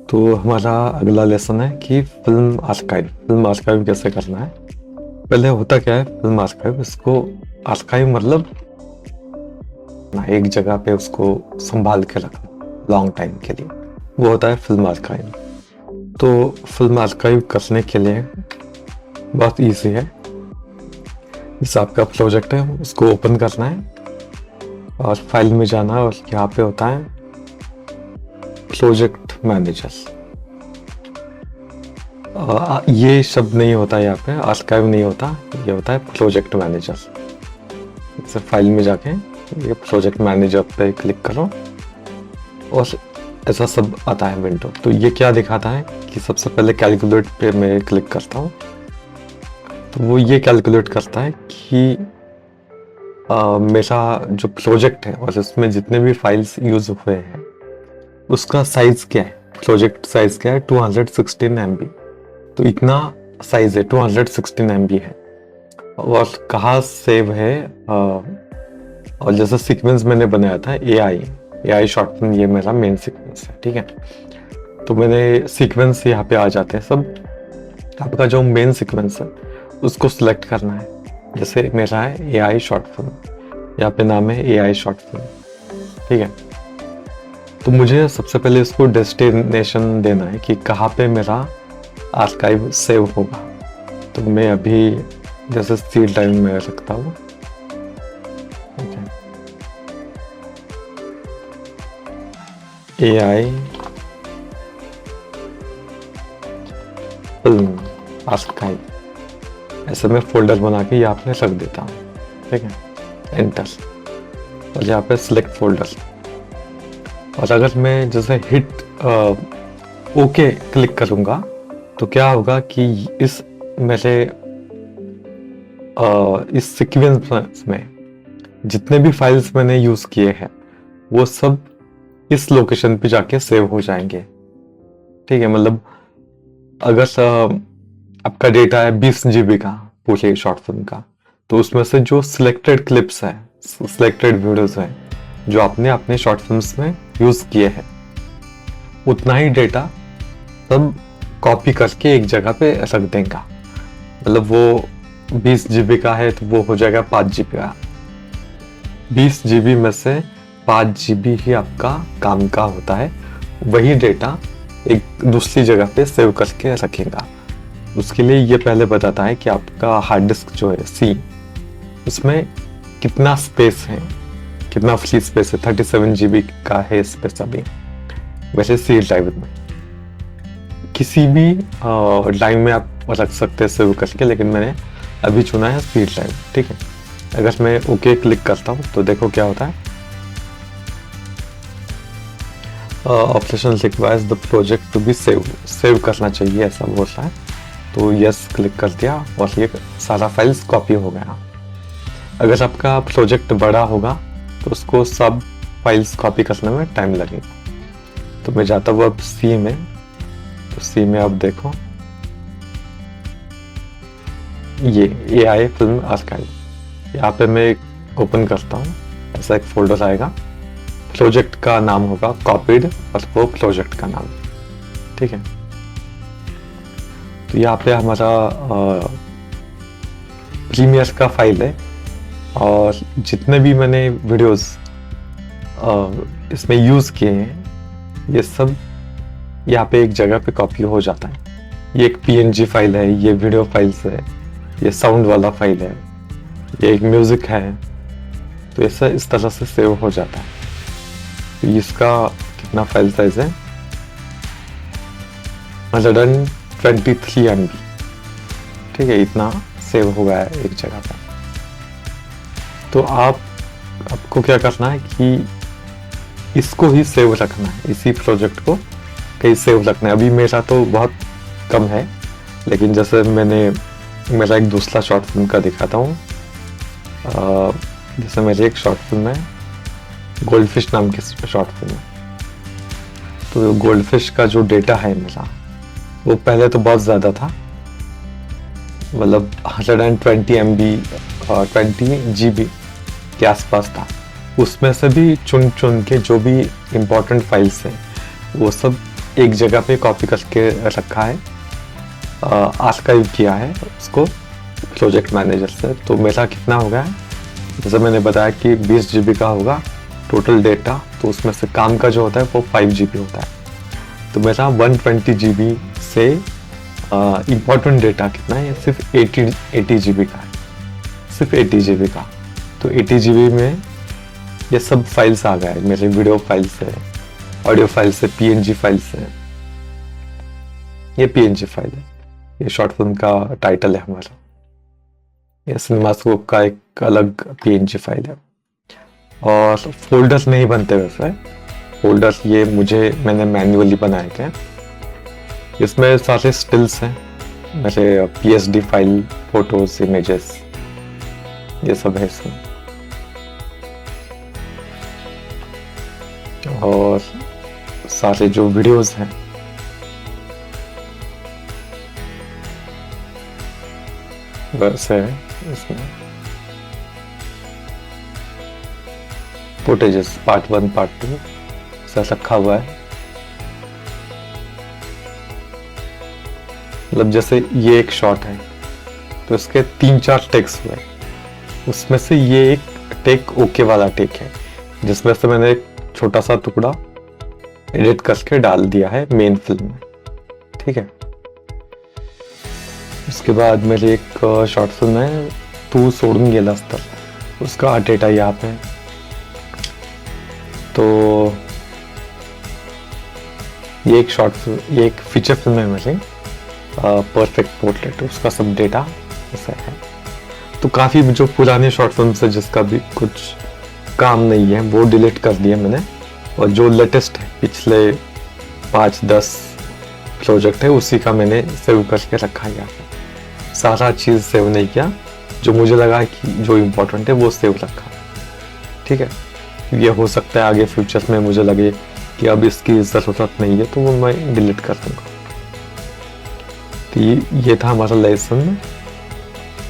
तो हमारा अगला लेसन है कि फिल्म आर्काइव। फिल्म आर्काइव कैसे करना है। पहले होता क्या है फिल्म आर्काइव, इसको आर्काइव मतलब ना एक जगह पे उसको संभाल के रखना लॉन्ग टाइम के लिए, वो होता है फिल्म आर्काइव। तो फिल्म आर्काइव करने के लिए बहुत इजी है। इस आपका प्रोजेक्ट है उसको ओपन करना है और फाइल में जाना है और यहाँ पे होता है प्रोजेक्ट मैनेजर। ये शब्द नहीं होता यहाँ पे, आर्काइव नहीं होता, ये होता है प्रोजेक्ट मैनेजर। इसे फाइल में जाके ये प्रोजेक्ट मैनेजर पे क्लिक करो और ऐसा सब आता है विंडो। तो ये क्या दिखाता है कि सबसे पहले कैलकुलेट पे मैं क्लिक करता हूँ तो वो ये कैलकुलेट करता है कि मेरा जो प्रोजेक्ट है और इसमें जितने भी फाइल्स यूज हुए हैं उसका साइज क्या है, प्रोजेक्ट साइज क्या है 216 MB। तो इतना साइज है 216 MB है और कहाँ सेव है। और जैसा सीक्वेंस मैंने बनाया था AI शॉर्ट फिल्म, ये मेरा मेन सीक्वेंस है, ठीक है। तो मैंने सीक्वेंस यहाँ पे आ जाते हैं सब। आपका जो मेन सीक्वेंस है उसको सिलेक्ट करना है। जैसे मेरा है AI शॉर्ट फिल्म, यहाँ पे नाम है AI शॉर्ट फिल्म, ठीक है। तो मुझे सबसे पहले इसको डेस्टिनेशन देना है कि कहाँ पे मेरा आर्काइव सेव होगा। तो मैं अभी जैसे सी ड्राइव में रखता हूँ, AI फिल्म आर्काइव, ऐसे मैं फोल्डर बना के यहाँ पे रख देता हूँ, ठीक है। एंटर और यहाँ पे सिलेक्ट फोल्डर। और अगर मैं जैसे हिट ओके क्लिक करूँगा तो क्या होगा कि इस मेरे इस सीक्वेंस में जितने भी फाइल्स मैंने यूज किए हैं वो सब इस लोकेशन पे जाके सेव हो जाएंगे, ठीक है। मतलब अगर आपका डेटा है 20 GB का पूरे शॉर्ट फिल्म का, तो उसमें से जो सिलेक्टेड क्लिप्स है, सिलेक्टेड वीडियोस है जो आपने अपने शॉर्ट फिल्म्स में यूज किए हैं, उतना ही डेटा सब कॉपी करके एक जगह पे रख देगा। मतलब वो 20 GB का है तो वो हो जाएगा 5 GB का। 20 GB में से 5 GB ही आपका काम का होता है, वही डेटा एक दूसरी जगह पे सेव करके रखेगा। उसके लिए ये पहले बताता है कि आपका हार्ड डिस्क जो है C, उसमें कितना स्पेस है, कितना फ्री स्पेस है। 37 GB का है स्पेस अभी। वैसे C ड्राइव में किसी भी ड्राइव में आप रख सकते हैं सेव करके, लेकिन मैंने अभी चुना है C ड्राइव, ठीक है। अगर मैं ओके क्लिक करता हूँ तो देखो क्या होता है। Operation requires the project to be save करना चाहिए ऐसा बोल रहा है। तो यस क्लिक कर दिया और ये सारा फाइल्स कॉपी हो गया। अगर आपका प्रोजेक्ट बड़ा होगा तो उसको सब फाइल्स कॉपी करने में टाइम लगेगा। तो मैं जाता हूँ अब C में। तो C में अब देखो ये AI फिल्म आर्काइव, यहाँ पे मैं ओपन करता हूँ, ऐसा एक फोल्डर आएगा। प्रोजेक्ट का नाम होगा कॉपीड और वो प्रोजेक्ट का नाम, ठीक है। तो यहाँ पे हमारा प्रीमियर का फाइल है और जितने भी मैंने वीडियोस इसमें यूज किए हैं ये सब यहाँ पे एक जगह पे कॉपी हो जाता है। ये एक PNG फाइल है, ये वीडियो फाइल्स है, ये साउंड वाला फाइल है, ये एक म्यूजिक है। तो ऐसा इस तरह से सेव हो जाता है। तो इसका कितना फाइल साइज है 123 MB, ठीक है। इतना सेव हो गया है एक जगह पर। तो आपको क्या करना है कि इसको ही सेव रखना है, इसी प्रोजेक्ट को कहीं सेव रखना है। अभी मेरा तो बहुत कम है, लेकिन जैसे मेरा एक दूसरा शॉर्ट फिल्म का दिखाता हूँ। जैसे मेरी एक शॉर्ट फिल्म है गोल्डफिश नाम की शॉर्ट फिल्म है। तो गोल्डफिश का जो डेटा है मेरा वो पहले तो बहुत ज़्यादा था, मतलब 120 MB और 20 GB के आसपास था। उसमें से भी चुन चुन के जो भी इम्पोर्टेंट फाइल्स हैं वो सब एक जगह पे कॉपी करके रखा है, आर्काइव किया है उसको प्रोजेक्ट मैनेजर से। तो मेरा कितना होगा, जैसे मैंने बताया कि 20 GB का होगा टोटल डेटा, तो उसमें से काम का जो होता है वो 5 GB होता है। तो मेरा 120 GB से इम्पोर्टेंट डेटा कितना है, सिर्फ 80 GB का है, सिर्फ 80 GB का। तो 80 GB में ये सब फाइल्स आ गए, मेरे वीडियो फाइल्स है, ऑडियो फाइल्स है, PNG फाइल्स है। ये PNG फाइल है, ये शॉर्ट फिल्म का टाइटल है हमारा। ये सिनेमास्कोप का एक अलग PNG फाइल है। और फोल्डर्स नहीं बनते वैसे, फोल्डर्स ये मैंने मैन्युअली बनाए थे। इसमें सारे स्टिल्स हैं, मेरे PSD फाइल, फोटोज, इमेजेस, ये सब है इसमें। और सारे जो वीडियोस हैं वैसे है इसमें। फुटेजेस पार्ट 1 पार्ट 2 ऐसा रखा हुआ है। मतलब जैसे ये एक शॉट है तो इसके 3-4 टेक्स हुए, उसमें से ये एक टेक ओके वाला टेक है, जिसमें से मैंने एक छोटा सा टुकड़ा एडिट करके डाल दिया है मेन फिल्म में। ठीक है, उसके बाद मेरी एक शॉर्ट फिल्म है तू सोडून गेलास तर, उसका डेटा यहाँ पे। तो ये एक फीचर फिल्म है मेरी, परफेक्ट पोर्ट्रेट, उसका सब डेटा ऐसा है। तो काफ़ी जो पुराने शॉर्ट फिल्म है जिसका भी कुछ काम नहीं है वो डिलीट कर दिया मैंने, और जो लेटेस्ट है पिछले 5-10 प्रोजेक्ट है उसी का मैंने सेव करके रखा है यहाँ पे। सारा चीज़ सेव नहीं किया, जो मुझे लगा कि जो इम्पोर्टेंट है वो सेव रखा। ठीक है, ये हो सकता है आगे फ्यूचर में मुझे लगे कि अब इसकी ज़रूरत नहीं है तो वो मैं डिलीट कर दूँगा। तो ये था हमारा लेसन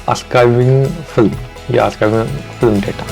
आर्काइविंग फिल्म या आर्काइविंग फिल्म डेटा।